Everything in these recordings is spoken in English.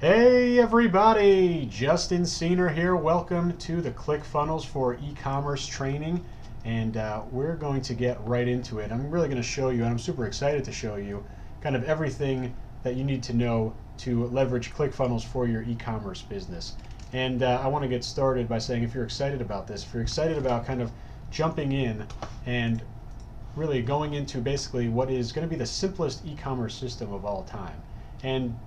Hey everybody, Justin Senior here. Welcome to the ClickFunnels for e-commerce training, and we're going to get right into it. I'm really going to show you, and I'm super excited to show you, kind of everything that you need to know to leverage ClickFunnels for your e-commerce business. And I want to get started by saying, if you're excited about this, if you're excited about kind of jumping in and really going into basically what is going to be the simplest e-commerce system of all time, and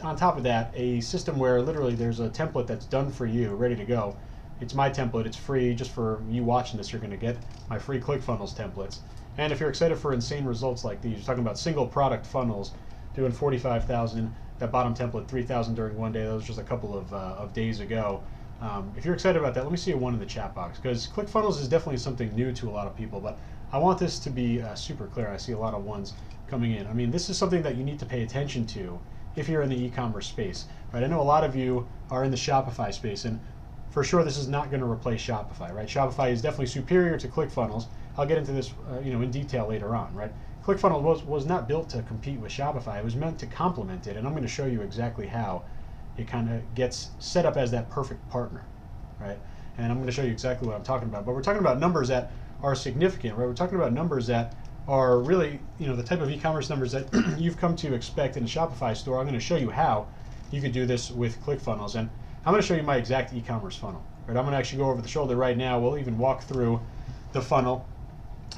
on top of that, a system where literally there's a template that's done for you, ready to go. It's my template, it's free. Just for you watching this, you're going to get my free ClickFunnels templates. And if you're excited for insane results like these, you're talking about single product funnels, doing 45,000, that bottom template, 3,000 during one day. That was just a couple of days ago. If you're excited about that, let me see a one in the chat box, because ClickFunnels is definitely something new to a lot of people, but I want this to be super clear. I see a lot of ones coming in. I mean, this is something that you need to pay attention to if you're in the e-commerce space, right? I know a lot of you are in the Shopify space, and for sure this is not going to replace Shopify, right? Shopify is definitely superior to ClickFunnels. I'll get into this in detail later on, right? ClickFunnels was not built to compete with Shopify. It was meant to complement it, and I'm going to show you exactly how it kind of gets set up as that perfect partner, right? And I'm going to show you exactly what I'm talking about. But we're talking about numbers that are significant, right? We're talking about numbers that are really, the type of e-commerce numbers that you've come to expect in a Shopify store. I'm going to show you how you could do this with ClickFunnels, and I'm going to show you my exact e-commerce funnel. Right? I'm going to actually go over the shoulder right now. We'll even walk through the funnel.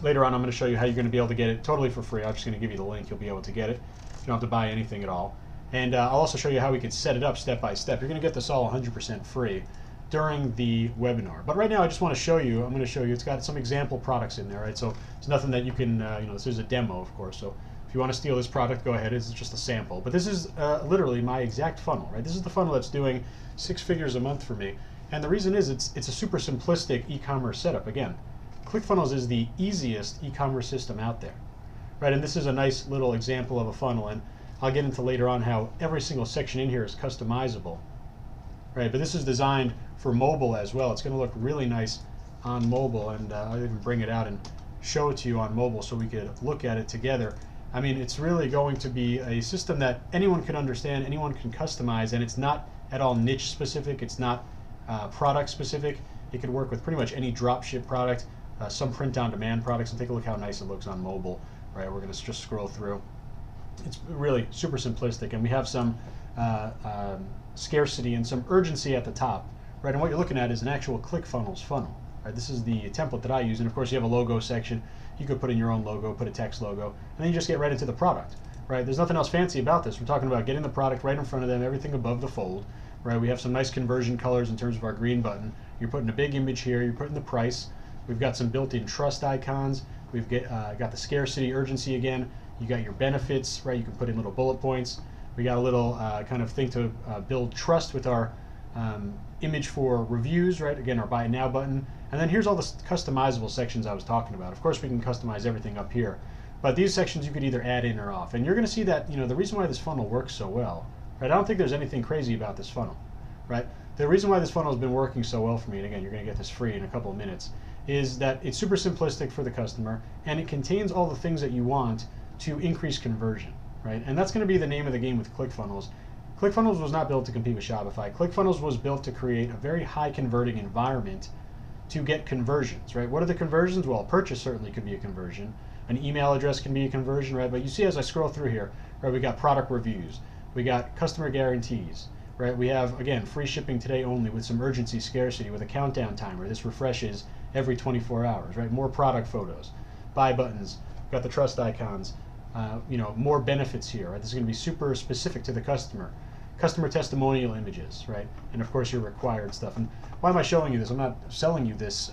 Later on, I'm going to show you how you're going to be able to get it totally for free. I'm just going to give you the link. You'll be able to get it. You don't have to buy anything at all. And I'll also show you how we can set it up step by step. You're going to get this all 100% free during the webinar. But right now I just want to show you, I'm going to show you, it's got some example products in there, right? So it's nothing that you can, this is a demo, of course. So if you want to steal this product, go ahead. It's just a sample. But this is literally my exact funnel, right? This is the funnel that's doing 6 figures a month for me. And the reason is it's a super simplistic e-commerce setup. Again, ClickFunnels is the easiest e-commerce system out there, right? And this is a nice little example of a funnel. And I'll get into later on how every single section in here is customizable. Right, but this is designed for mobile as well. It's going to look really nice on mobile, and I'll even bring it out and show it to you on mobile so we could look at it together. I mean, it's really going to be a system that anyone can understand, anyone can customize, and it's not at all niche specific. It's not product specific. It could work with pretty much any dropship product, some print-on-demand products, and take a look how nice it looks on mobile. Right, we're going to just scroll through. It's really super simplistic, and we have some scarcity and some urgency at the top, right? And what you're looking at is an actual ClickFunnels funnel, right? This is the template that I use, and of course you have a logo section. You could put in your own logo, put a text logo, and then you just get right into the product, right? There's nothing else fancy about this. We're talking about getting the product right in front of them, everything above the fold, right? We have some nice conversion colors in terms of our green button. You're putting a big image here. You're putting the price. We've got some built-in trust icons. We've got the scarcity, urgency again. You got your benefits, right? You can put in little bullet points. We got a little kind of thing to build trust with our image for reviews, right? Again, our buy now button. And then here's all the customizable sections I was talking about. Of course, we can customize everything up here. But these sections you could either add in or off. And you're going to see that, the reason why this funnel works so well, right? I don't think there's anything crazy about this funnel, right? The reason why this funnel has been working so well for me, and again, you're going to get this free in a couple of minutes, is that it's super simplistic for the customer, and it contains all the things that you want to increase conversion. Right? And that's going to be the name of the game with ClickFunnels. ClickFunnels was not built to compete with Shopify. ClickFunnels was built to create a very high converting environment to get conversions, right? What are the conversions? Well, a purchase certainly could be a conversion. An email address can be a conversion, right? But you see as I scroll through here, right, we got product reviews, we got customer guarantees, right? We have, again, free shipping today only with some urgency scarcity with a countdown timer. This refreshes every 24 hours, right? More product photos, buy buttons, got the trust icons, more benefits here, right? This is going to be super specific to the customer. Customer testimonial images, right? And of course your required stuff. And why am I showing you this? I'm not selling you this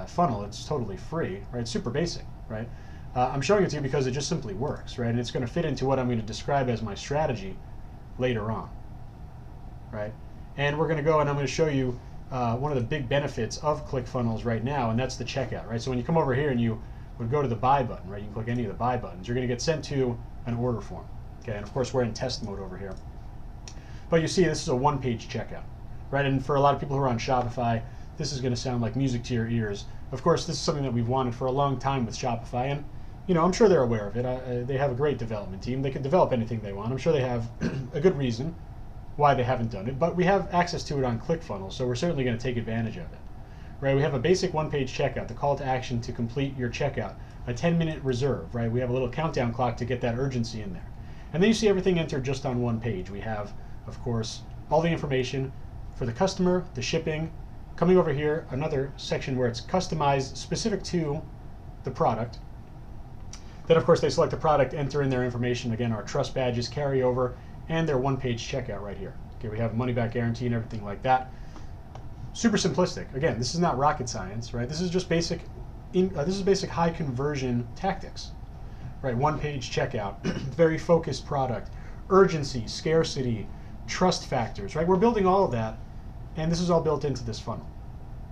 funnel. It's totally free, right? It's super basic, right? I'm showing it to you because it just simply works, right? And it's going to fit into what I'm going to describe as my strategy later on, right? And we're going to go and I'm going to show you one of the big benefits of ClickFunnels right now, and that's the checkout, right? So when you come over here and you would go to the buy button, right? You can click any of the buy buttons. You're going to get sent to an order form, okay? And of course, we're in test mode over here. But you see, this is a one-page checkout, right? And for a lot of people who are on Shopify, this is going to sound like music to your ears. Of course, this is something that we've wanted for a long time with Shopify, and I'm sure they're aware of it. They have a great development team. They can develop anything they want. I'm sure they have a good reason why they haven't done it, but we have access to it on ClickFunnels, so we're certainly going to take advantage of it. Right? We have a basic one-page checkout, the call to action to complete your checkout, a 10-minute reserve, right? We have a little countdown clock to get that urgency in there. And then you see everything entered just on one page. We have, of course, all the information for the customer, the shipping. Coming over here, another section where it's customized specific to the product. Then, of course, they select the product, enter in their information. Again, our trust badges carry over, and their one-page checkout right here. Okay, we have money-back guarantee and everything like that. Super simplistic. Again, this is not rocket science, right? This is just basic. This is basic high conversion tactics, right? One-page checkout, very focused product, urgency, scarcity, trust factors, right? We're building all of that, and this is all built into this funnel,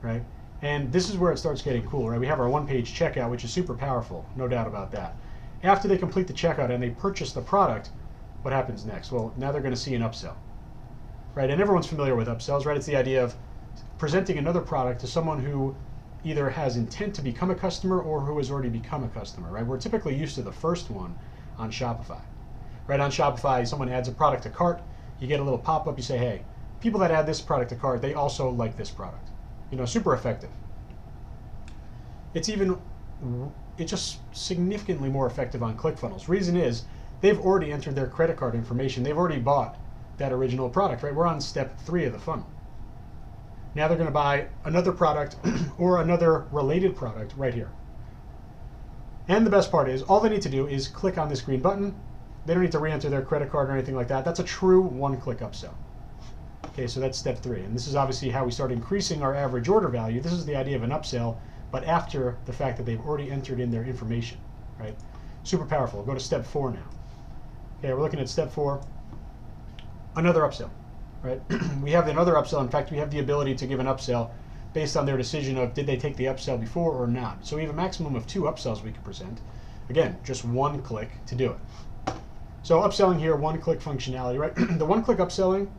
right? And this is where it starts getting cool, right? We have our one-page checkout, which is super powerful, no doubt about that. After they complete the checkout and they purchase the product, what happens next? Well, now they're going to see an upsell, right? And everyone's familiar with upsells, right? It's the idea of presenting another product to someone who either has intent to become a customer or who has already become a customer, right? We're typically used to the first one on Shopify, right? On Shopify, someone adds a product to cart, you get a little pop-up, you say, hey, people that add this product to cart, they also like this product. You know, super effective. It's just significantly more effective on ClickFunnels. Reason is, they've already entered their credit card information. They've already bought that original product, right? We're on step 3 of the funnel. Now they're going to buy another product or another related product right here. And the best part is, all they need to do is click on this green button. They don't need to re-enter their credit card or anything like that. That's a true one-click upsell. Okay, so that's step 3. And this is obviously how we start increasing our average order value. This is the idea of an upsell, but after the fact that they've already entered in their information, right? Super powerful. Go to step 4 now. Okay, we're looking at step 4, another upsell, right? We have another upsell. In fact, we have the ability to give an upsell based on their decision of did they take the upsell before or not. So we have a maximum of 2 upsells we can present. Again, just one click to do it. So upselling here, one-click functionality, right? The one-click upselling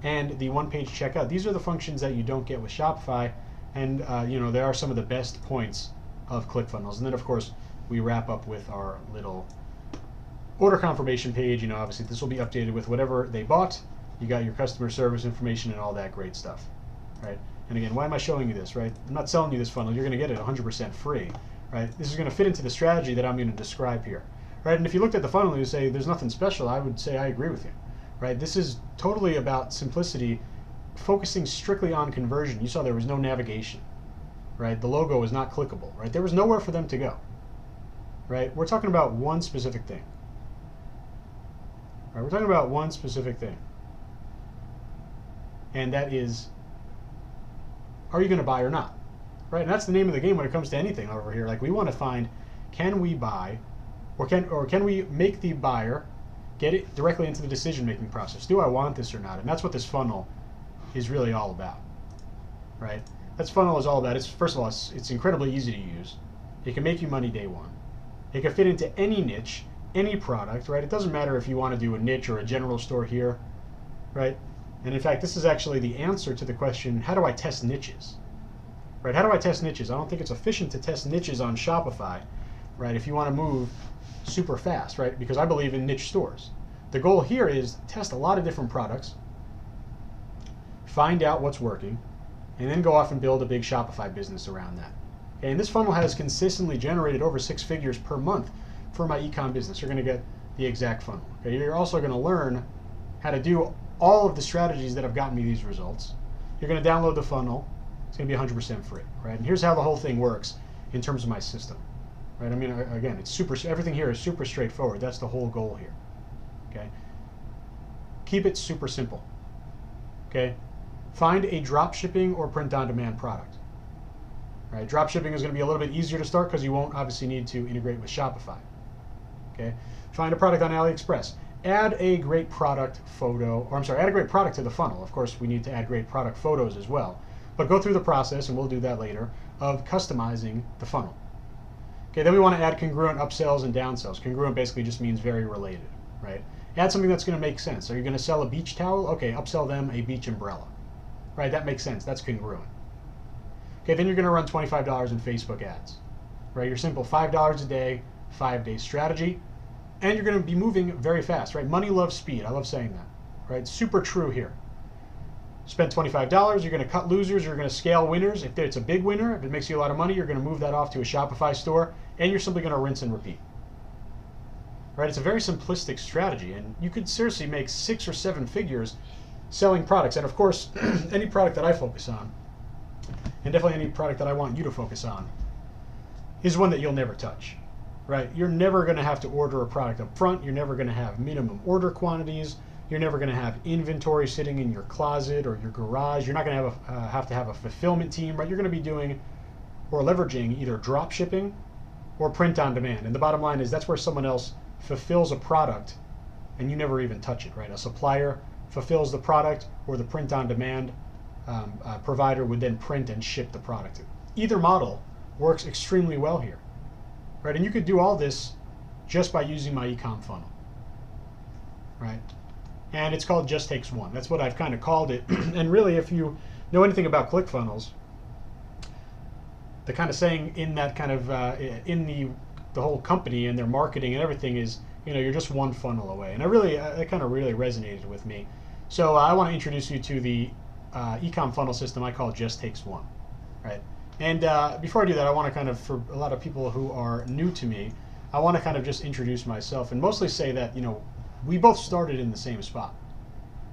and the one-page checkout, these are the functions that you don't get with Shopify, and you know, they are some of the best points of ClickFunnels. And then, of course, we wrap up with our little order confirmation page. You know, obviously this will be updated with whatever they bought. You got your customer service information and all that great stuff, right? And again, why am I showing you this, right? I'm not selling you this funnel. You're going to get it 100% free, right? This is going to fit into the strategy that I'm going to describe here, right? And if you looked at the funnel and you say there's nothing special, I would say I agree with you, right? This is totally about simplicity, focusing strictly on conversion. You saw there was no navigation, right? The logo was not clickable, right? There was nowhere for them to go, right? We're talking about one specific thing, right? We're talking about one specific thing. And that is, are you going to buy or not, right? And that's the name of the game when it comes to anything over here. Like, we want to find, can we buy, or can we make the buyer get it directly into the decision-making process? Do I want this or not? And that's what this funnel is really all about, right? That's funnel is all about. It's, first of all, it's incredibly easy to use. It can make you money day one. It can fit into any niche, any product, right? It doesn't matter if you want to do a niche or a general store here, right? And in fact, this is actually the answer to the question, how do I test niches? Right? How do I test niches? I don't think it's efficient to test niches on Shopify, right? If you want to move super fast, right? Because I believe in niche stores. The goal here is test a lot of different products, find out what's working, and then go off and build a big Shopify business around that. Okay, and this funnel has consistently generated over 6 figures per month for my ecom business. You're going to get the exact funnel. Okay, you're also going to learn how to do all of the strategies that have gotten me these results. You're going to download the funnel. It's going to be 100% free, right? And here's how the whole thing works in terms of my system, right? I mean, again, it's everything here is super straightforward. That's the whole goal here, okay? Keep it super simple, okay? Find a drop shipping or print-on-demand product, right? Drop shipping is going to be a little bit easier to start because you won't obviously need to integrate with Shopify, okay? Find a product on AliExpress. Add a great product photo, or I'm sorry, add a great product to the funnel. Of course, we need to add great product photos as well. But go through the process, and we'll do that later, of customizing the funnel. Okay, then we want to add congruent upsells and downsells. Congruent basically just means very related, right? Add something that's going to make sense. Are you going to sell a beach towel? Okay, upsell them a beach umbrella, right? That makes sense. That's congruent. Okay, then you're going to run $25 in Facebook ads, right? Your simple $5 a day, 5-day strategy. And you're going to be moving very fast, right? Money loves speed. I love saying that, right? Super true here. Spend $25, you're going to cut losers, you're going to scale winners. If it's a big winner, if it makes you a lot of money, you're going to move that off to a Shopify store, and you're simply going to rinse and repeat. Right? It's a very simplistic strategy, and you could seriously make 6 or 7 figures selling products. And of course, any product that I focus on, and definitely any product that I want you to focus on, is one that you'll never touch. Right? You're never going to have to order a product up front. You're never going to have minimum order quantities. You're never going to have inventory sitting in your closet or your garage. You're not going to have to have a fulfillment team, right? You're going to be doing or leveraging either drop shipping or print on demand. And the bottom line is that's where someone else fulfills a product and you never even touch it, right? A supplier fulfills the product, or the print on demand provider would then print and ship the product. Either model works extremely well here, right? And you could do all this just by using my ecom funnel, right? And it's called Just Takes One. That's what I've kind of called it. And really, if you know anything about ClickFunnels, the kind of saying in that kind of in the whole company and their marketing and everything is, you know, you're just one funnel away. And that kind of really resonated with me. So I want to introduce you to the ecom funnel system I call Just Takes One, right? And before I do that, I want to kind of, for a lot of people who are new to me, I want to kind of just introduce myself and mostly say that, you know, we both started in the same spot.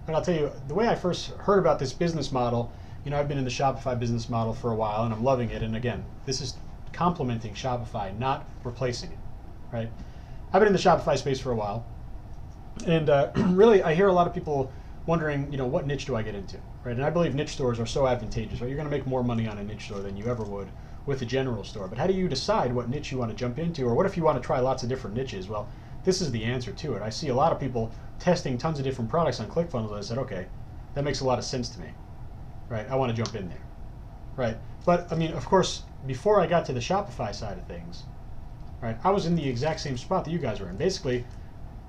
But I'll tell you, the way I first heard about this business model, you know, I've been in the Shopify business model for a while and I'm loving it. And again, this is complementing Shopify, not replacing it, right? I've been in the Shopify space for a while. And really, I hear a lot of people wondering, you know, what niche do I get into, right? And I believe niche stores are so advantageous, right? You're going to make more money on a niche store than you ever would with a general store. But how do you decide what niche you want to jump into? Or what if you want to try lots of different niches? Well, this is the answer to it. I see a lot of people testing tons of different products on ClickFunnels. I said, okay, that makes a lot of sense to me, right? I want to jump in there, right? But I mean, of course, before I got to the Shopify side of things, right, I was in the exact same spot that you guys were in. Basically,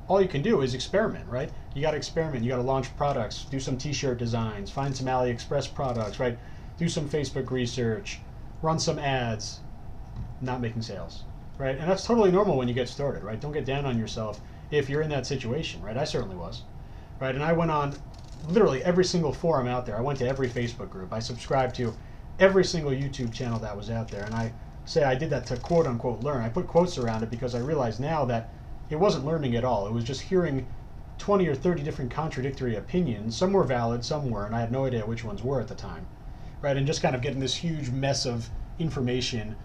all you can do is experiment, right? You got to experiment. You got to launch products, do some t-shirt designs, find some AliExpress products, right? Do some Facebook research, run some ads, not making sales. Right? And that's totally normal when you get started, right? Don't get down on yourself if you're in that situation, right? I certainly was, right? And I went on literally every single forum out there. I went to every Facebook group. I subscribed to every single YouTube channel that was out there. And I say I did that to quote unquote learn. I put quotes around it because I realized now that it wasn't learning at all. It was just hearing 20 or 30 different contradictory opinions. Some were valid, some weren't. I had no idea which ones were at the time, right? And just kind of getting this huge mess of information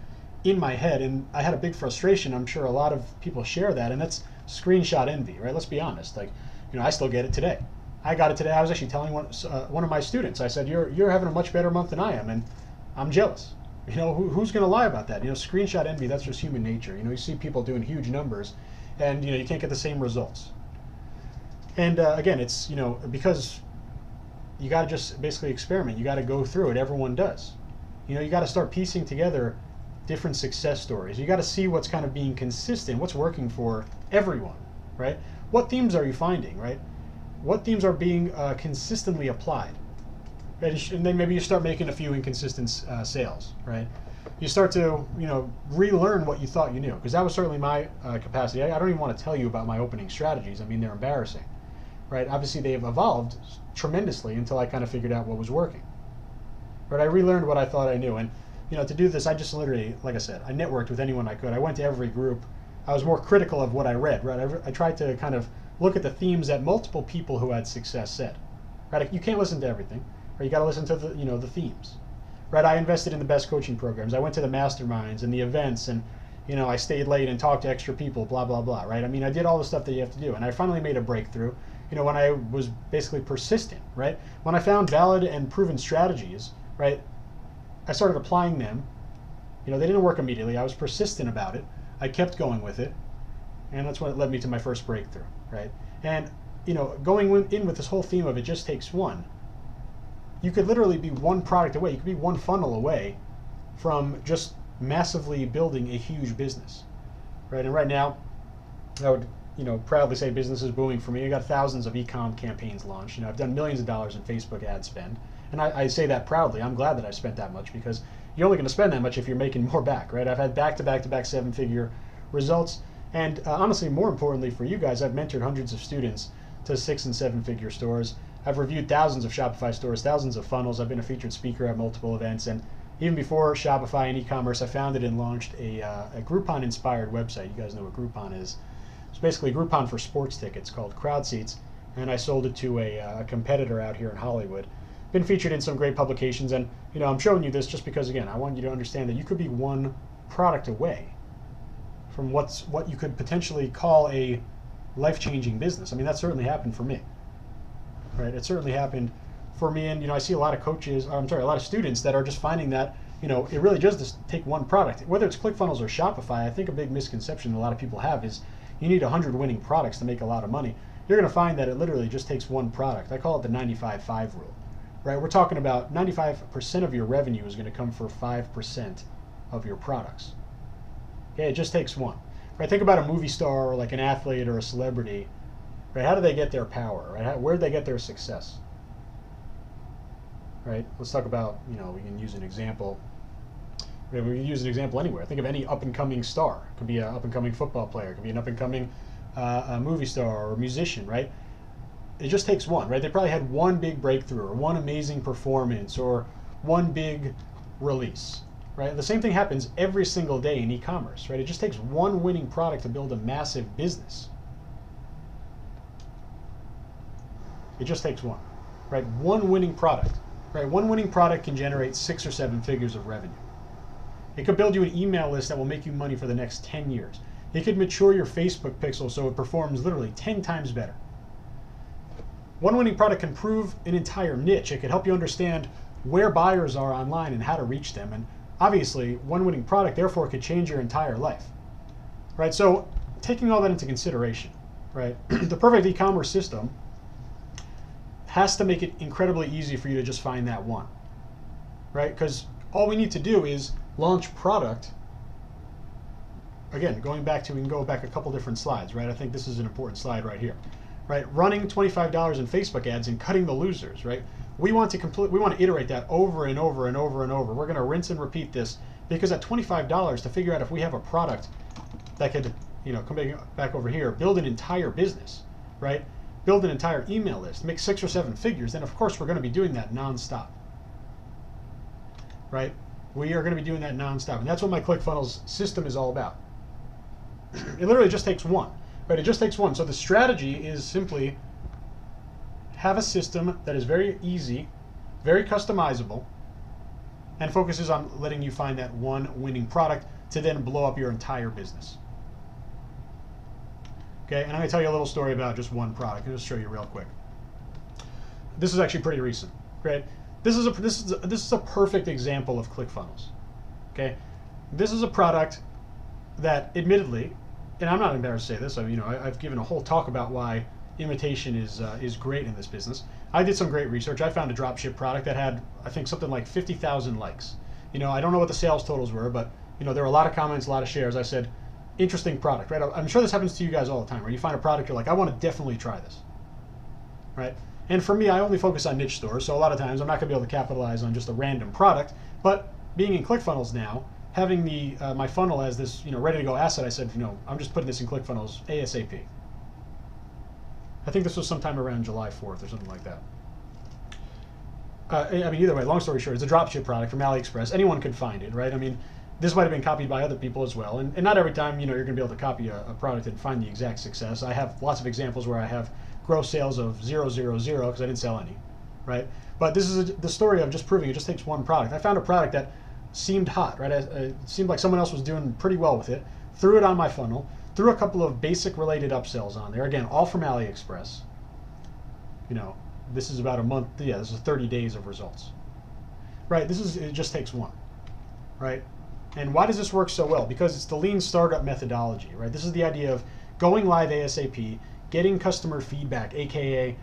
in my head, and I had a big frustration. I'm sure a lot of people share that, and that's screenshot envy, right? Let's be honest. Like, you know, I still get it today. I got it today. I was actually telling one of my students. I said, "You're having a much better month than I am, and I'm jealous." You know, who's going to lie about that? You know, screenshot envy. That's just human nature. You know, you see people doing huge numbers, and you know, you can't get the same results. And again, it's, you know, because you got to just basically experiment. You got to go through it. Everyone does. You know, you got to start piecing together different success stories. You got to see what's kind of being consistent, what's working for everyone, right? What themes are you finding, right? What themes are being consistently applied, right? And then maybe you start making a few inconsistent sales, right? You start to, you know, relearn what you thought you knew, because that was certainly my capacity. I don't even want to tell you about my opening strategies. I mean, they're embarrassing, right? Obviously, they've evolved tremendously until I kind of figured out what was working, right? I relearned what I thought I knew, and you know, to do this, I just literally, like I said, I networked with anyone I could. I went to every group. I was more critical of what I read, right? I tried to kind of look at the themes that multiple people who had success said, right? You can't listen to everything, right? You got to listen to the, you know, the themes, right? I invested in the best coaching programs. I went to the masterminds and the events, and you know, I stayed late and talked to extra people, blah blah blah, right? I mean, I did all the stuff that you have to do, and I finally made a breakthrough. You know, when I was basically persistent, right? When I found valid and proven strategies, right? I started applying them. You know, they didn't work immediately. I was persistent about it. I kept going with it. And that's what led me to my first breakthrough, right? And, you know, going in with this whole theme of it just takes one, you could literally be one product away. You could be one funnel away from just massively building a huge business, right? And right now, I would, you know, proudly say business is booming for me. I got thousands of e-com campaigns launched. You know, I've done millions of dollars in Facebook ad spend. And I say that proudly. I'm glad that I've spent that much, because you're only going to spend that much if you're making more back, right? I've had back-to-back 7-figure results. And honestly, more importantly for you guys, I've mentored hundreds of students to 6 and 7 figure stores. I've reviewed thousands of Shopify stores, thousands of funnels. I've been a featured speaker at multiple events, and even before Shopify and e-commerce, I founded and launched a Groupon-inspired website. You guys know what Groupon is. It's basically Groupon for sports tickets called Crowd Seats, and I sold it to a competitor out here in Hollywood. Been featured in some great publications, and I'm showing you this just because, again, I want you to understand that you could be one product away from what you could potentially call a life-changing business. I mean, that certainly happened for me, right? It certainly happened for me, and I see a lot of coaches, a lot of students that are just finding that it really does just take one product. Whether it's ClickFunnels or Shopify, I think a big misconception a lot of people have is you need 100 winning products to make a lot of money. You're going to find that it literally just takes one product. I call it the 95-5 rule, right? We're talking about 95% of your revenue is going to come for 5% of your products. Okay, it just takes one. Right? Think about a movie star or like an athlete or a celebrity. Right? How do they get their power? Right? Where do they get their success? Right? Let's talk about, we can use an example. We can use an example anywhere. Think of any up-and-coming star. It could be an up-and-coming football player. It could be an up-and-coming a movie star or musician, right? It just takes one, right? They probably had one big breakthrough or one amazing performance or one big release, right? The same thing happens every single day in e-commerce, right? It just takes one winning product to build a massive business. It just takes one, right? One winning product, right? One winning product can generate 6 or 7 figures of revenue. It could build you an email list that will make you money for the next 10 years. It could mature your Facebook pixel so it performs literally 10 times better. One winning product can prove an entire niche. It could help you understand where buyers are online and how to reach them. And obviously, one winning product, therefore, could change your entire life. Right? So taking all that into consideration, right? The perfect e-commerce system has to make it incredibly easy for you to just find that one. Right? Because all we need to do is launch product. Again, we can go back a couple different slides, right? I think this is an important slide right here, right? Running $25 in Facebook ads and cutting the losers, right? We want to iterate that over and over and over and over. We're going to rinse and repeat this because at $25 to figure out if we have a product that could, come back over here, build an entire business, right? Build an entire email list, make 6 or 7 figures, then of course we're going to be doing that nonstop, right? We are going to be doing that nonstop, and that's what my ClickFunnels system is all about. It literally just takes one, right? It just takes one. So the strategy is simply have a system that is very easy, very customizable, and focuses on letting you find that one winning product to then blow up your entire business. Okay, and I'm going to tell you a little story about just one product. I'll just show you real quick. This is actually pretty recent, right? This is a perfect example of ClickFunnels. Okay, this is a product that, admittedly, and I'm not embarrassed to say this. I've given a whole talk about why imitation is great in this business. I did some great research. I found a dropship product that had, I think, something like 50,000 likes. I don't know what the sales totals were, but there were a lot of comments, a lot of shares. I said, interesting product, right? I'm sure this happens to you guys all the time, right? You find a product, you're like, I want to definitely try this, right? And for me, I only focus on niche stores, so a lot of times I'm not going to be able to capitalize on just a random product. But being in ClickFunnels now, having my funnel as this ready to go asset, I said, I'm just putting this in ClickFunnels ASAP. I think this was sometime around July 4th or something like that. Either way, long story short, it's a dropship product from AliExpress. Anyone could find it, right? This might have been copied by other people as well. And not every time, you're going to be able to copy a product and find the exact success. I have lots of examples where I have gross sales of 000 because I didn't sell any, right? But this is the story of just proving it just takes one product. I found a product that seemed hot, right? It seemed like someone else was doing pretty well with it. Threw it on my funnel, threw a couple of basic related upsells on there. Again, all from AliExpress. This is about a month. Yeah, this is 30 days of results, right? It just takes one, right? And why does this work so well? Because it's the lean startup methodology, right? This is the idea of going live ASAP, getting customer feedback, aka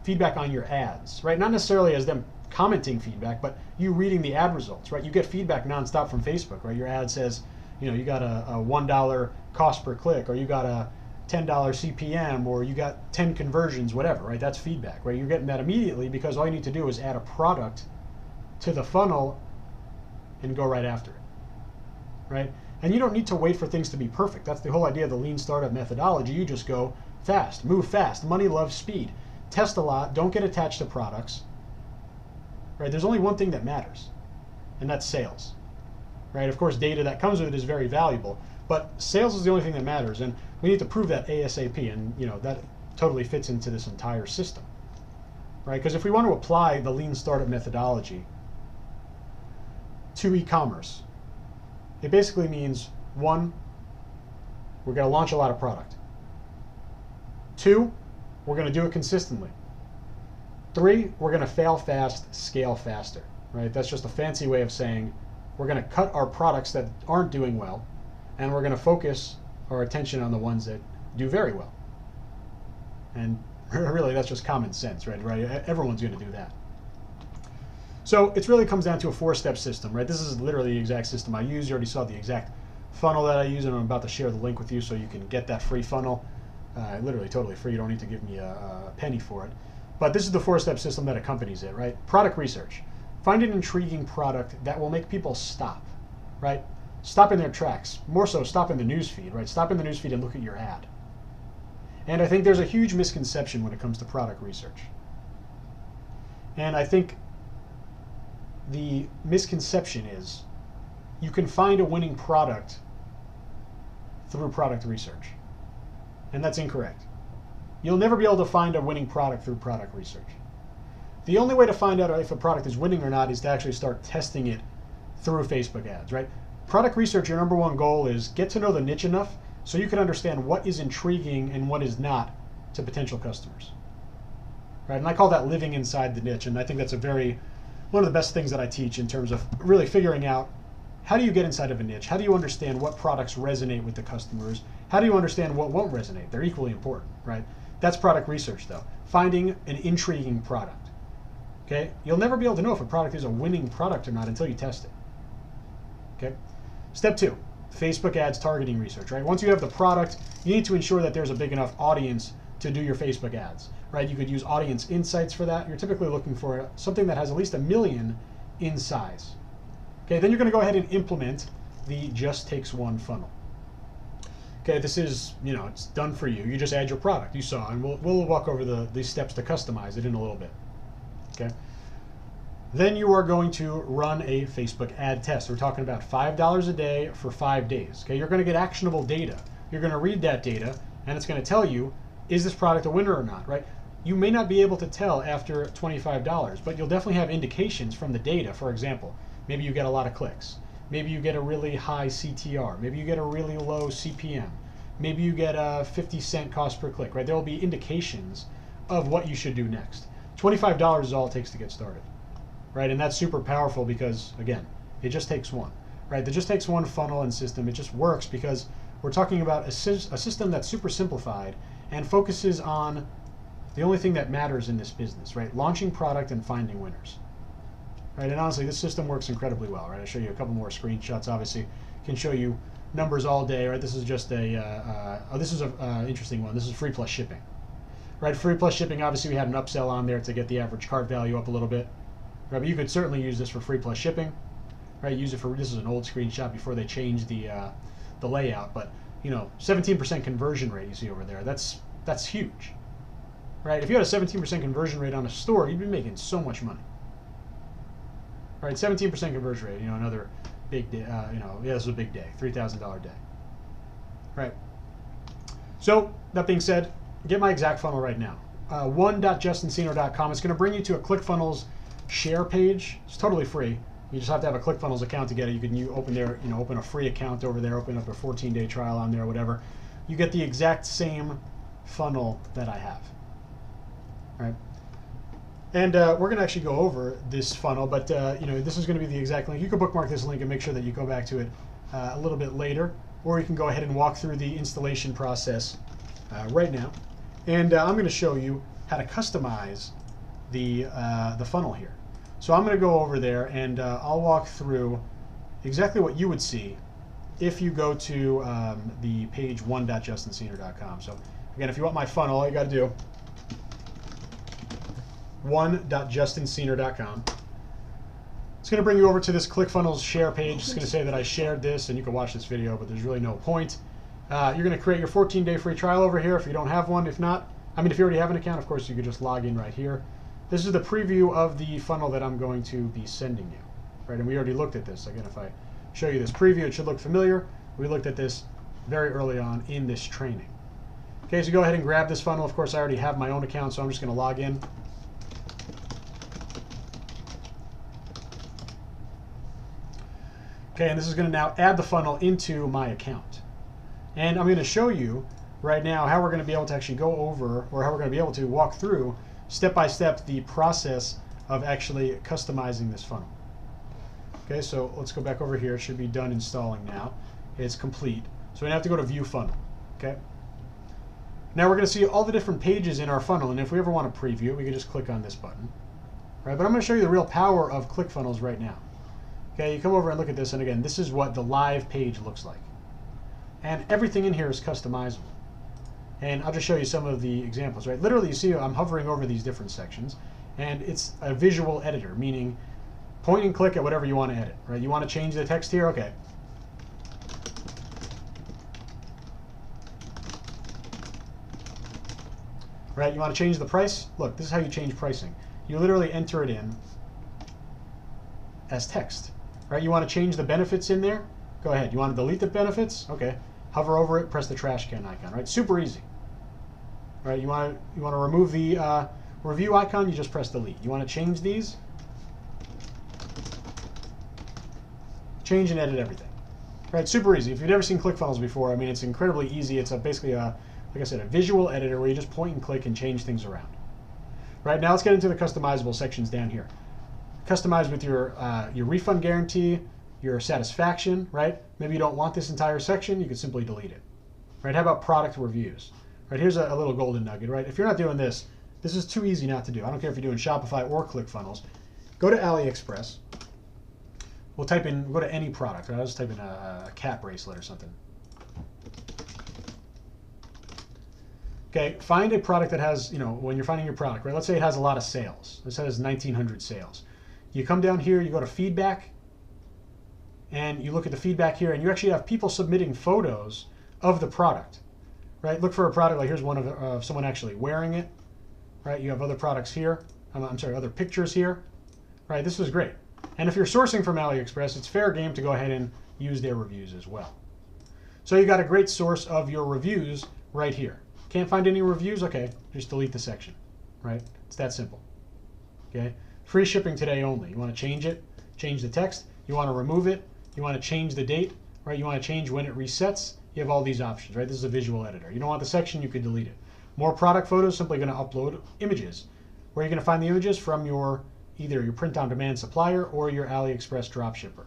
feedback on your ads, right? Not necessarily as them commenting feedback, but you reading the ad results, right? You get feedback nonstop from Facebook, right? Your ad says, you got a $1 cost per click, or you got a $10 CPM, or you got 10 conversions, whatever, right? That's feedback, right? You're getting that immediately because all you need to do is add a product to the funnel and go right after it, right? And you don't need to wait for things to be perfect. That's the whole idea of the lean startup methodology. You just go fast, move fast. Money loves speed. Test a lot. Don't get attached to products. Right? There's only one thing that matters, and that's sales. Right? Of course, data that comes with it is very valuable, but sales is the only thing that matters, and we need to prove that ASAP. And that totally fits into this entire system. Right? Because if we want to apply the lean startup methodology to e-commerce, it basically means, 1, we're going to launch a lot of product. 2, we're going to do it consistently. 3, we're going to fail fast, scale faster. Right? That's just a fancy way of saying we're going to cut our products that aren't doing well, and we're going to focus our attention on the ones that do very well. And really, that's just common sense, right? Everyone's going to do that. So it really comes down to a 4-step system, right? This is literally the exact system I use. You already saw the exact funnel that I use, and I'm about to share the link with you so you can get that free funnel. Literally totally free. You don't need to give me a penny for it. But this is the 4-step system that accompanies it, right? Product research. Find an intriguing product that will make people stop, right? Stop in their tracks. More so, stop in the newsfeed, right? Stop in the newsfeed and look at your ad. And I think there's a huge misconception when it comes to product research. And I think the misconception is you can find a winning product through product research. And that's incorrect. You'll never be able to find a winning product through product research. The only way to find out if a product is winning or not is to actually start testing it through Facebook ads, right? Product research, your number one goal is get to know the niche enough so you can understand what is intriguing and what is not to potential customers. Right? And I call that living inside the niche, and I think that's one of the best things that I teach in terms of really figuring out how do you get inside of a niche? How do you understand what products resonate with the customers? How do you understand what won't resonate? They're equally important, right? That's product research, though. Finding an intriguing product. Okay? You'll never be able to know if a product is a winning product or not until you test it. Okay? Step 2. Facebook ads targeting research, right? Once you have the product, you need to ensure that there's a big enough audience to do your Facebook ads, right? You could use audience insights for that. You're typically looking for something that has at least 1 million in size. Okay, then you're going to go ahead and implement the just takes one funnel. Okay, this is, it's done for you. You just add your product, you saw, and we'll walk over these steps to customize it in a little bit. Okay. Then you are going to run a Facebook ad test. We're talking about $5 a day for 5 days. Okay, you're going to get actionable data. You're going to read that data, and it's going to tell you, is this product a winner or not, right? You may not be able to tell after $25, but you'll definitely have indications from the data. For example, maybe you get a lot of clicks. Maybe you get a really high CTR. Maybe you get a really low CPM. Maybe you get a 50-cent cost per click, right? There will be indications of what you should do next. $25 is all it takes to get started. Right, and that's super powerful because, again, it just takes one. Right, it just takes one funnel and system. It just works because we're talking about a system that's super simplified and focuses on the only thing that matters in this business, right? Launching product and finding winners. Right, and honestly, this system works incredibly well. Right, I'll show you a couple more screenshots. Obviously, can show you numbers all day. Right, this is just this is an interesting one. This is free plus shipping. Right, free plus shipping. Obviously, we had an upsell on there to get the average cart value up a little bit. Right, but you could certainly use this for free plus shipping. Right, use it for, this is an old screenshot before they changed the layout, but 17% conversion rate you see over there. That's huge. Right, if you had a 17% conversion rate on a store, you'd be making so much money. Right, 17% conversion rate. Another big day. This is a big day, $3,000 day. Right. So that being said, get my exact funnel right now. 1.justincino.com. It's going to bring you to a ClickFunnels share page. It's totally free. You just have to have a ClickFunnels account to get it. You can open a free account over there, open up a 14-day trial on there, or whatever. You get the exact same funnel that I have. Right? And we're going to actually go over this funnel, but this is going to be the exact link. You can bookmark this link and make sure that you go back to it a little bit later, or you can go ahead and walk through the installation process right now. And I'm going to show you how to customize the funnel here. So I'm going to go over there and I'll walk through exactly what you would see if you go to the page 1.justincino.com. So again, if you want my funnel, all you got to do 1.justincino.com. It's going to bring you over to this ClickFunnels share page. It's going to say that I shared this and you can watch this video, but there's really no point. You're going to create your 14-day free trial over here if you don't have one. If not, if you already have an account, of course, you could just log in right here. This is the preview of the funnel that I'm going to be sending you, right? And we already looked at this. Again, if I show you this preview, it should look familiar. We looked at this very early on in this training. Okay, so go ahead and grab this funnel. Of course, I already have my own account, so I'm just going to log in. Okay, and this is going to now add the funnel into my account. And I'm going to show you right now how we're going to be able to actually go over, or how we're going to be able to walk through step by step the process of actually customizing this funnel. Okay, so let's go back over here. It should be done installing now. It's complete. So we have to go to View Funnel. Okay. Now we're going to see all the different pages in our funnel, and if we ever want to preview it, we can just click on this button. Right, but I'm going to show you the real power of ClickFunnels right now. Okay, you come over and look at this, and again, this is what the live page looks like. And everything in here is customizable. And I'll just show you some of the examples, right? Literally, you see I'm hovering over these different sections, and it's a visual editor, meaning point and click at whatever you want to edit, right? You want to change the text here? Okay. Right, you want to change the price? Look, this is how you change pricing. You literally enter it in as text. Right, you want to change the benefits in there? Go ahead. You want to delete the benefits? Okay. Hover over it, press the trash can icon, right? Super easy. Right, you want to remove the review icon, you just press delete. You want to change these? Change and edit everything. Right, super easy. If you've never seen ClickFunnels before, it's incredibly easy. It's basically like I said, a visual editor where you just point and click and change things around. Right, now let's get into the customizable sections down here. Customize with your refund guarantee, your satisfaction, right? Maybe you don't want this entire section, you could simply delete it. Right, how about product reviews? Right, here's a little golden nugget, right? If you're not doing this, this is too easy not to do. I don't care if you're doing Shopify or ClickFunnels. Go to AliExpress. We'll go to any product, right? I'll just type in a cat bracelet or something. Okay, find a product that has, when you're finding your product, right? Let's say it has a lot of sales. This has 1,900 sales. You come down here, you go to feedback, and you look at the feedback here, and you actually have people submitting photos of the product, right? Look for a product, like here's one of someone actually wearing it, right? You have other products here. Other pictures here, right? This is great. And if you're sourcing from AliExpress, it's fair game to go ahead and use their reviews as well. So you got a great source of your reviews right here. Can't find any reviews? Okay, just delete the section, right? It's that simple, okay? Free shipping today only. You want to change it, change the text. You want to remove it. You want to change the date, right? You want to change when it resets. You have all these options, right? This is a visual editor. You don't want the section, you could delete it. More product photos, simply going to upload images. Where are you going to find the images? From either your print-on-demand supplier or your AliExpress dropshipper.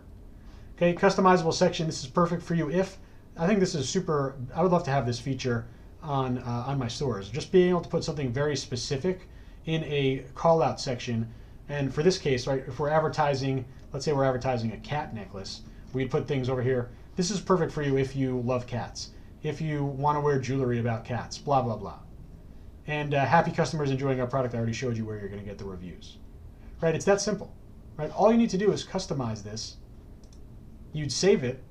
Okay, customizable section. This is perfect for you I think this is super. I would love to have this feature on my stores. Just being able to put something very specific in a call-out section. And for this case, right, if we're advertising, let's say we're advertising a cat necklace, we'd put things over here. This is perfect for you if you love cats, if you want to wear jewelry about cats, blah, blah, blah. And happy customers enjoying our product. I already showed you where you're going to get the reviews. Right, it's that simple. Right, all you need to do is customize this. You'd save it,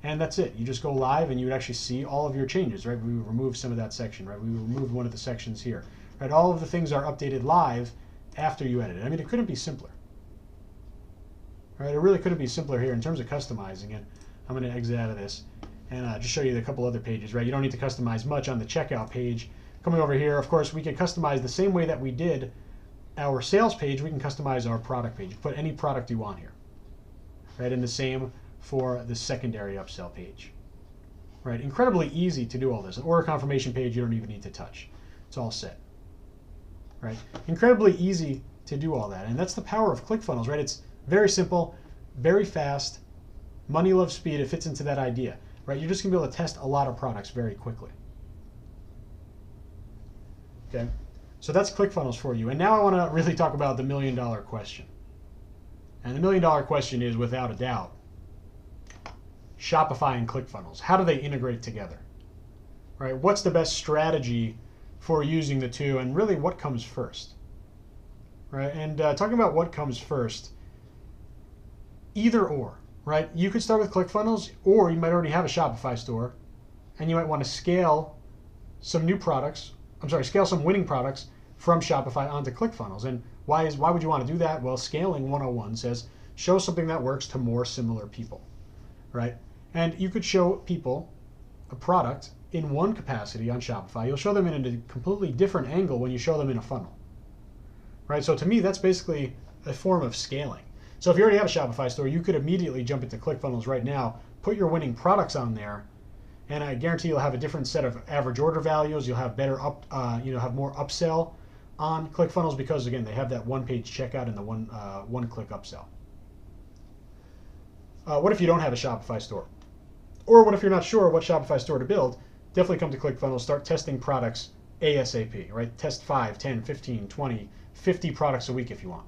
and that's it. You just go live, and you would actually see all of your changes. Right, we removed some of that section. Right, we removed one of the sections here. Right, all of the things are updated live after you edit it. It couldn't be simpler. Right, it really couldn't be simpler here in terms of customizing it. I'm going to exit out of this and just show you a couple other pages. Right, you don't need to customize much on the checkout page. Coming over here, of course, we can customize the same way that we did our sales page. We can customize our product page. Put any product you want here. Right, and the same for the secondary upsell page. Right, incredibly easy to do all this. An order confirmation page you don't even need to touch. It's all set. Right, incredibly easy to do all that, and that's the power of ClickFunnels. Right, it's very simple, very fast. Money loves speed. It fits into that idea. Right, you're just gonna be able to test a lot of products very quickly. Okay, so that's ClickFunnels for you. And now I want to really talk about the $1 million question. And the $1 million question is, without a doubt, Shopify and ClickFunnels. How do they integrate together? Right? What's the best strategy for using the two, and really what comes first? Right? And talking about what comes first, either or. Right? You could start with ClickFunnels, or you might already have a Shopify store and you might want to scale some new products. Scale some winning products from Shopify onto ClickFunnels. And why would you want to do that? Well, scaling 101 says show something that works to more similar people, right? And you could show people a product in one capacity on Shopify. You'll show them in a completely different angle when you show them in a funnel, right? So to me, that's basically a form of scaling. So if you already have a Shopify store, you could immediately jump into ClickFunnels right now, put your winning products on there, and I guarantee you'll have a different set of average order values. You'll have better have more upsell on ClickFunnels because again, they have that one-page checkout and the one-click upsell. What if you don't have a Shopify store? Or what if you're not sure what Shopify store to build? Definitely come to ClickFunnels, start testing products ASAP, right? Test 5, 10, 15, 20, 50 products a week if you want,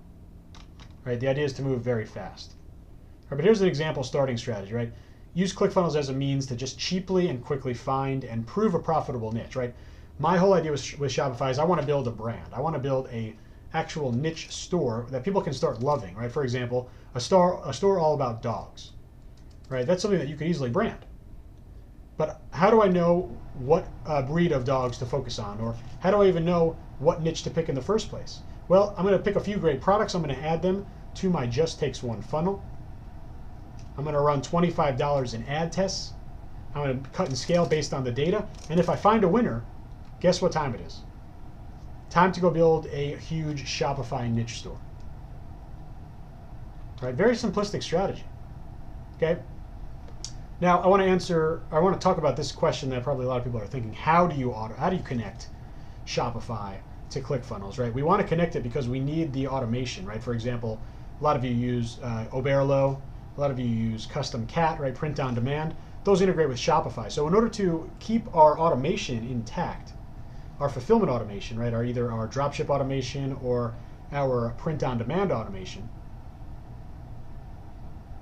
right? The idea is to move very fast. Right, but here's an example starting strategy, right? Use ClickFunnels as a means to just cheaply and quickly find and prove a profitable niche, right? My whole idea with Shopify is I want to build a brand. I want to build a actual niche store that people can start loving, right? For example, a store all about dogs, right? That's something that you could easily brand. But how do I know what breed of dogs to focus on? Or how do I even know what niche to pick in the first place? Well, I'm going to pick a few great products. I'm going to add them to my Just Takes One funnel. I'm going to run $25 in ad tests. I'm going to cut and scale based on the data. And if I find a winner, guess what time it is? Time to go build a huge Shopify niche store. Right? Very simplistic strategy. Okay? Now I want to talk about this question that probably a lot of people are thinking. How do you connect Shopify to ClickFunnels, right? We want to connect it because we need the automation, right? For example, a lot of you use Oberlo. A lot of you use Custom Cat, right? Print on demand. Those integrate with Shopify. So in order to keep our automation intact, our fulfillment automation, right? Either our dropship automation or our print on demand automation.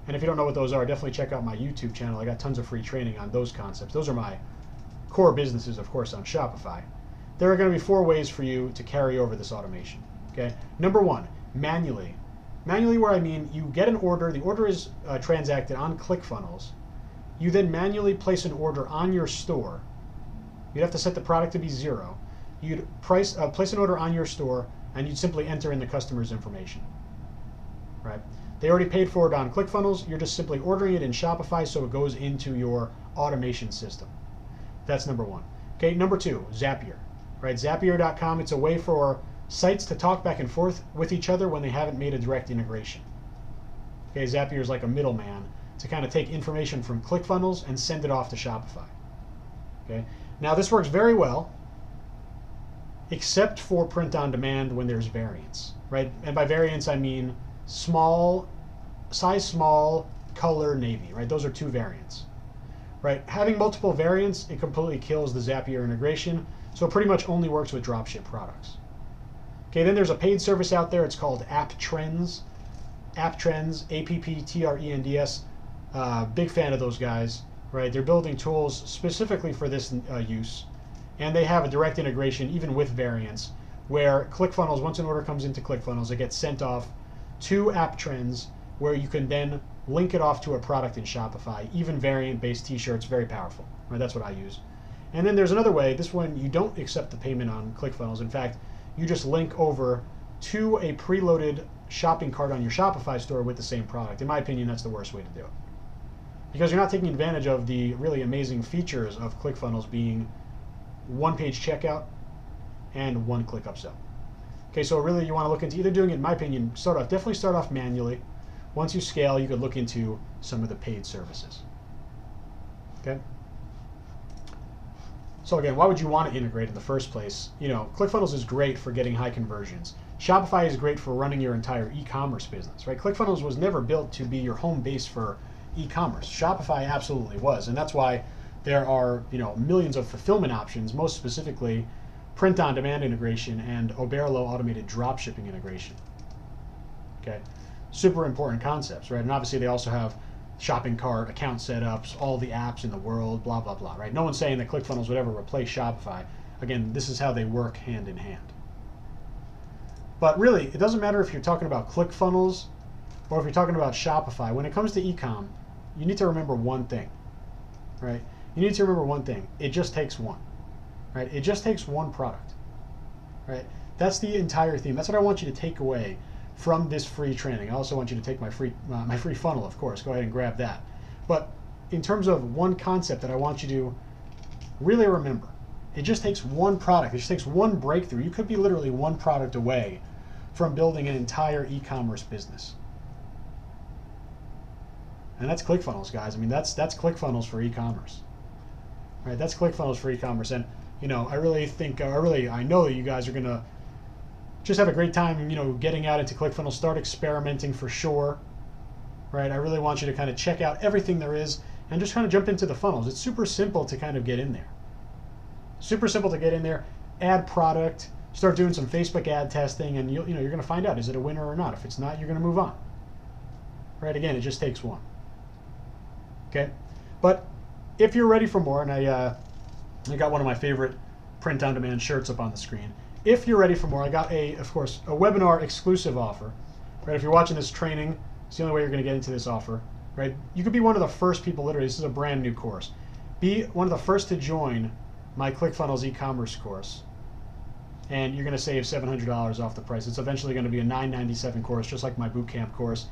And if you don't know what those are, definitely check out my YouTube channel. I got tons of free training on those concepts. Those are my core businesses, of course, on Shopify. There are going to be 4 ways for you to carry over this automation. Okay. Number 1, manually. Manually, where I mean you get an order, the order is transacted on ClickFunnels. You then manually place an order on your store. You'd have to set the product to be 0. You'd place an order on your store, and you'd simply enter in the customer's information. Right? They already paid for it on ClickFunnels. You're just simply ordering it in Shopify, so it goes into your automation system. That's number 1. Okay, number 2, Zapier. Right? Zapier.com. It's a way for sites to talk back and forth with each other when they haven't made a direct integration. Okay, Zapier is like a middleman to kind of take information from ClickFunnels and send it off to Shopify. Okay, now this works very well, except for print on demand when there's variance, right? And by variance I mean size small, color navy, right? Those are 2 variants, right? Having multiple variants, it completely kills the Zapier integration, so it pretty much only works with dropship products. Okay, then there's a paid service out there. It's called App Trends. App Trends, AppTrends. Big fan of those guys, right? They're building tools specifically for this use, and they have a direct integration even with variants, where ClickFunnels, once an order comes into ClickFunnels, it gets sent off to App Trends, where you can then link it off to a product in Shopify. Even variant-based t-shirts, very powerful. Right? That's what I use. And then there's another way. This one, you don't accept the payment on ClickFunnels. In fact, you just link over to a preloaded shopping cart on your Shopify store with the same product. In my opinion, that's the worst way to do it, because you're not taking advantage of the really amazing features of ClickFunnels being one-page checkout and one-click upsell. Okay, so really you want to look into either doing it, in my opinion, definitely start off manually. Once you scale, you could look into some of the paid services. Okay. So again, why would you want to integrate in the first place? You know, ClickFunnels is great for getting high conversions. Shopify is great for running your entire e-commerce business, right? ClickFunnels was never built to be your home base for e-commerce. Shopify absolutely was, and that's why there are, millions of fulfillment options, most specifically print-on-demand integration and Oberlo automated dropshipping integration. Okay, super important concepts, right? And obviously they also have shopping cart, account setups, all the apps in the world, blah, blah, blah, right? No one's saying that ClickFunnels would ever replace Shopify. Again, this is how they work hand in hand. But really, it doesn't matter if you're talking about ClickFunnels or if you're talking about Shopify. When it comes to e-com, you need to remember one thing, right? you need to remember one thing. It just takes one, right? It just takes one product, right? That's the entire theme. That's what I want you to take away from this free training. I also want you to take my free funnel, of course. Go ahead and grab that. But in terms of one concept that I want you to really remember, it just takes one product. It just takes one breakthrough. You could be literally one product away from building an entire e-commerce business. And that's ClickFunnels, guys. I mean, that's ClickFunnels for e-commerce, right? That's ClickFunnels for e-commerce. And you know, I really think, I know that you guys are gonna just have a great time, you know, getting out into ClickFunnels. Start experimenting for sure, right? I really want you to kind of check out everything there is and just kind of jump into the funnels. It's super simple to kind of get in there. Super simple to get in there, add product, start doing some Facebook ad testing, and you're going to find out, is it a winner or not? If it's not, you're going to move on. Right? Again, it just takes one. Okay? But if you're ready for more, and I got one of my favorite print-on-demand shirts up on the screen. If you're ready for more, I got of course, a webinar exclusive offer. Right? If you're watching this training, it's the only way you're going to get into this offer. Right? You could be one of the first people, literally, this is a brand new course. Be one of the first to join my ClickFunnels e-commerce course, and you're going to save $700 off the price. It's eventually going to be a $997 course, just like my Bootcamp course.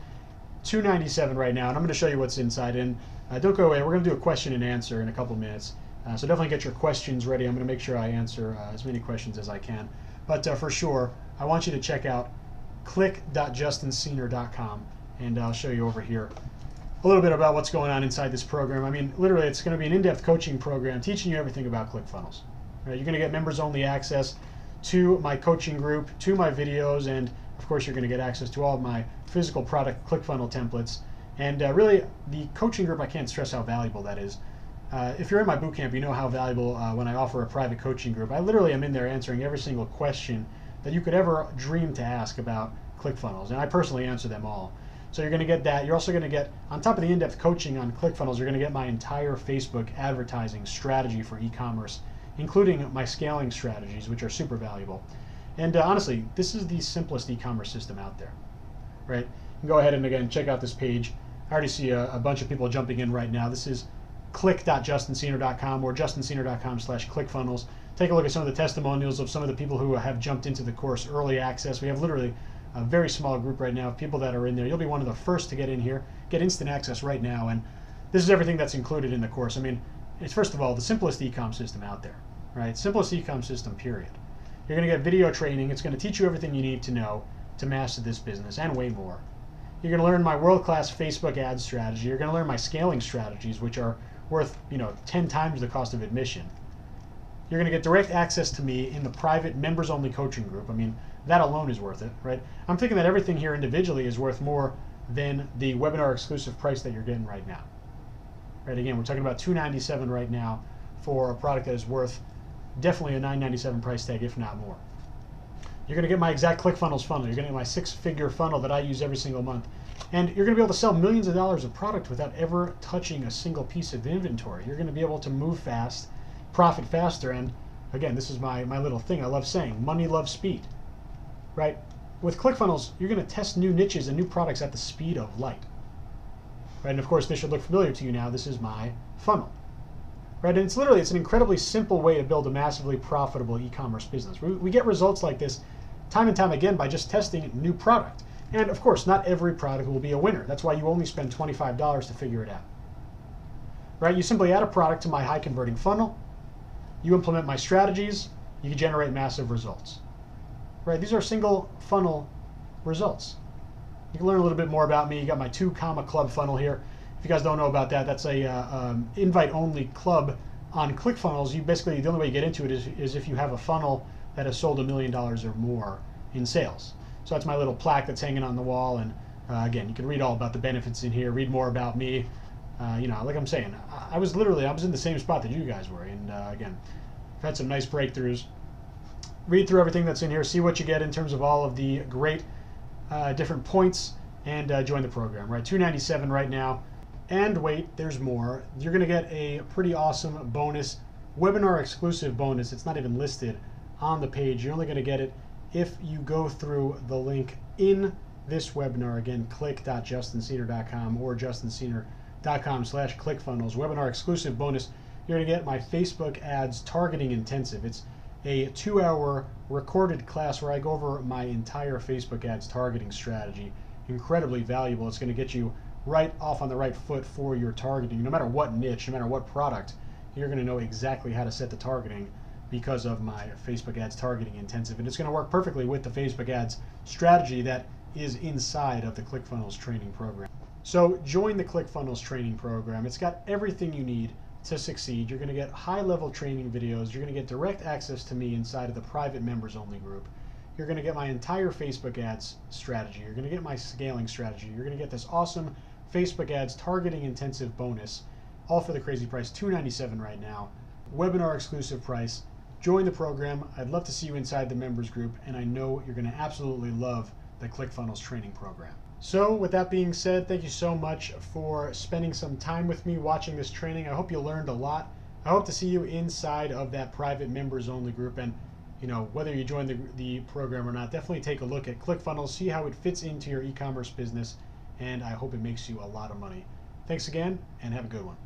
$297 right now, and I'm going to show you what's inside. And don't go away. We're going to do a question and answer in a couple minutes. So definitely get your questions ready. I'm going to make sure I answer as many questions as I can. But for sure, I want you to check out click.justinsenior.com, and I'll show you over here a little bit about what's going on inside this program. I mean, literally, it's going to be an in-depth coaching program teaching you everything about ClickFunnels. Right? You're going to get members-only access to my coaching group, to my videos, and of course, you're going to get access to all of my physical product ClickFunnels templates. And really, the coaching group, I can't stress how valuable that is. If you're in my bootcamp, you know how valuable when I offer a private coaching group. I literally am in there answering every single question that you could ever dream to ask about ClickFunnels, and I personally answer them all. So you're going to get that. You're also going to get, on top of the in-depth coaching on ClickFunnels, you're going to get my entire Facebook advertising strategy for e-commerce, including my scaling strategies, which are super valuable. And honestly, this is the simplest e-commerce system out there, right? You can go ahead and, again, check out this page. I already see a bunch of people jumping in right now. This is click.justinsenior.com or justinsenior.com/ClickFunnels. Take a look at some of the testimonials of some of the people who have jumped into the course early access. We have literally a very small group right now of people that are in there. You'll be one of the first to get in here, get instant access right now, and this is everything that's included in the course. I mean, it's first of all the simplest e-com system out there, right? Simplest e-com system, period. You're going to get video training. It's going to teach you everything you need to know to master this business and way more. You're going to learn my world-class Facebook ad strategy. You're going to learn my scaling strategies, which are worth 10 times the cost of admission. You're going to get direct access to me in the private members-only coaching group. I mean, that alone is worth it, right? I'm thinking that everything here individually is worth more than the webinar exclusive price that you're getting right now. Right? Again, we're talking about $297 right now for a product that is worth definitely a $997 price tag, if not more. You're going to get my exact ClickFunnels funnel. You're going to get my 6-figure funnel that I use every single month. And you're going to be able to sell millions of dollars of product without ever touching a single piece of inventory. You're going to be able to move fast, profit faster, and again, this is my little thing I love saying, money loves speed, right? With ClickFunnels, you're going to test new niches and new products at the speed of light, right? And of course, this should look familiar to you now. This is my funnel, right? And it's an incredibly simple way to build a massively profitable e-commerce business. We get results like this time and time again by just testing new product. And of course, not every product will be a winner. That's why you only spend $25 to figure it out, right? You simply add a product to my high converting funnel. You implement my strategies, you can generate massive results. Right? These are single funnel results. You can learn a little bit more about me. You got my 2 comma club funnel here. If you guys don't know about that, that's a invite-only club on ClickFunnels. You basically, the only way you get into it is if you have a funnel that has sold $1 million or more in sales. So that's my little plaque that's hanging on the wall. And again, you can read all about the benefits in here, read more about me. Like I'm saying, I was in the same spot that you guys were. And again, I've had some nice breakthroughs. Read through everything that's in here, see what you get in terms of all of the great different points, and join the program. Right, $297 right now. And wait, there's more. You're going to get a pretty awesome bonus, webinar exclusive bonus. It's not even listed on the page. You're only going to get it if you go through the link in this webinar. Again, click.justinsenior.com or justinsenior.com/ClickFunnels. Webinar exclusive bonus. you're going to get my Facebook ads targeting intensive. It's a 2-hour recorded class where I go over my entire Facebook ads targeting strategy. Incredibly valuable. It's going to get you right off on the right foot for your targeting. No matter what niche, no matter what product, you're going to know exactly how to set the targeting because of my Facebook ads targeting intensive. And it's going to work perfectly with the Facebook ads strategy that is inside of the ClickFunnels training program. So join the ClickFunnels training program. It's got everything you need to succeed. You're going to get high-level training videos. You're going to get direct access to me inside of the private members-only group. You're going to get my entire Facebook ads strategy. You're going to get my scaling strategy. You're going to get this awesome Facebook ads targeting intensive bonus, all for the crazy price, $297 right now. Webinar exclusive price. Join the program. I'd love to see you inside the members group, and I know you're going to absolutely love the ClickFunnels training program. So with that being said, thank you so much for spending some time with me watching this training. I hope you learned a lot. I hope to see you inside of that private members only group, and whether you join the program or not, definitely take a look at ClickFunnels, see how it fits into your e-commerce business, and I hope it makes you a lot of money. Thanks again, and have a good one.